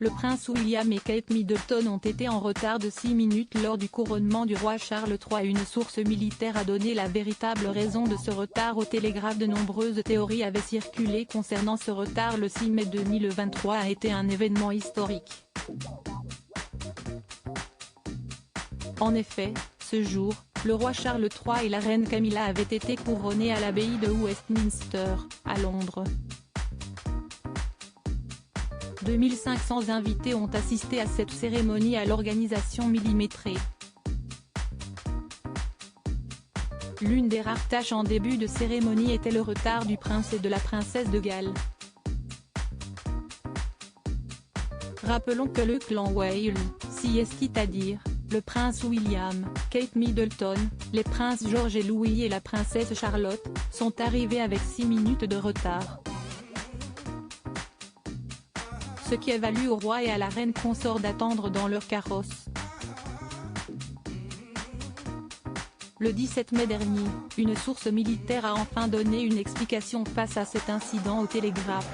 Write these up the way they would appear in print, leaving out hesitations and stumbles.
le prince William et Kate Middleton ont été en retard de 6 minutes lors du couronnement du roi Charles III. Une source militaire a donné la véritable raison de ce retard au Télégraphe. De nombreuses théories avaient circulé concernant ce retard. Le 6 mai 2023 a été un événement historique. En effet, ce jour, le roi Charles III et la reine Camilla avaient été couronnés à l'abbaye de Westminster, à Londres. 2500 invités ont assisté à cette cérémonie à l'organisation millimétrée. L'une des rares tâches en début de cérémonie était le retard du prince et de la princesse de Galles. Rappelons que le clan Wales, c'est-à-dire le prince William, Kate Middleton, les princes George et Louis et la princesse Charlotte, sont arrivés avec 6 minutes de retard. Ce qui a valu au roi et à la reine consort d'attendre dans leur carrosse. Le 17 mai dernier, une source militaire a enfin donné une explication face à cet incident au Télégraphe.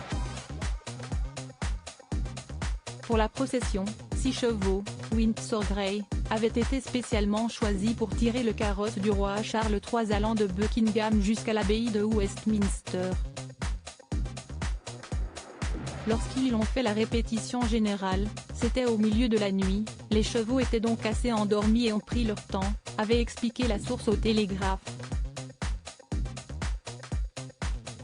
Pour la procession, 6 chevaux, Windsor Grey, avaient été spécialement choisis pour tirer le carrosse du roi Charles III allant de Buckingham jusqu'à l'abbaye de Westminster. Lorsqu'ils ont fait la répétition générale, c'était au milieu de la nuit, les chevaux étaient donc assez endormis et ont pris leur temps, avait expliqué la source au Télégraphe.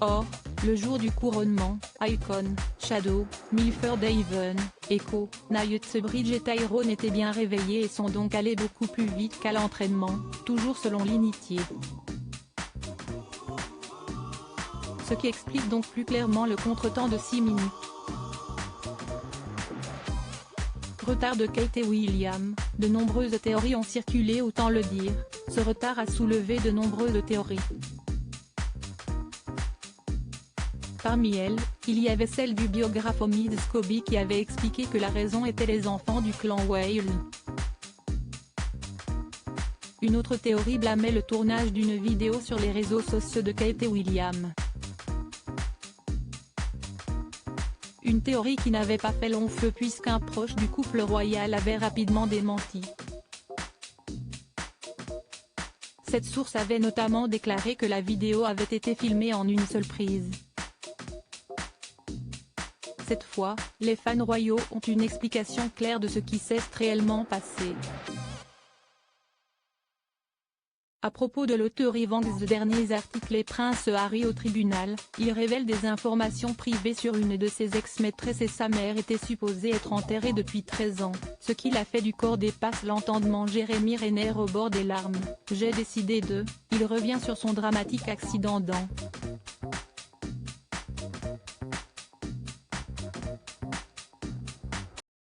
Or, le jour du couronnement, Icon, Shadow, Milford Haven, Echo, Knightsbridge et Tyrone étaient bien réveillés et sont donc allés beaucoup plus vite qu'à l'entraînement, toujours selon l'initié. Ce qui explique donc plus clairement le contretemps de 6 minutes. Retard de Kate et William, de nombreuses théories ont circulé, autant le dire, ce retard a soulevé de nombreuses théories. Parmi elles, il y avait celle du biographe Omid Scobie qui avait expliqué que la raison était les enfants du clan Wales. Une autre théorie blâmait le tournage d'une vidéo sur les réseaux sociaux de Kate et William. Une théorie qui n'avait pas fait long feu puisqu'un proche du couple royal avait rapidement démenti. Cette source avait notamment déclaré que la vidéo avait été filmée en une seule prise. Cette fois, les fans royaux ont une explication claire de ce qui s'est réellement passé. À propos de l'auteur Evans de derniers articles et Prince Harry au tribunal, il révèle des informations privées sur une de ses ex-maîtresses et sa mère était supposée être enterrée depuis 13 ans, ce qui l'a fait du corps dépasse l'entendement. Jérémy Renner au bord des larmes, j'ai décidé de, il revient sur son dramatique accident dans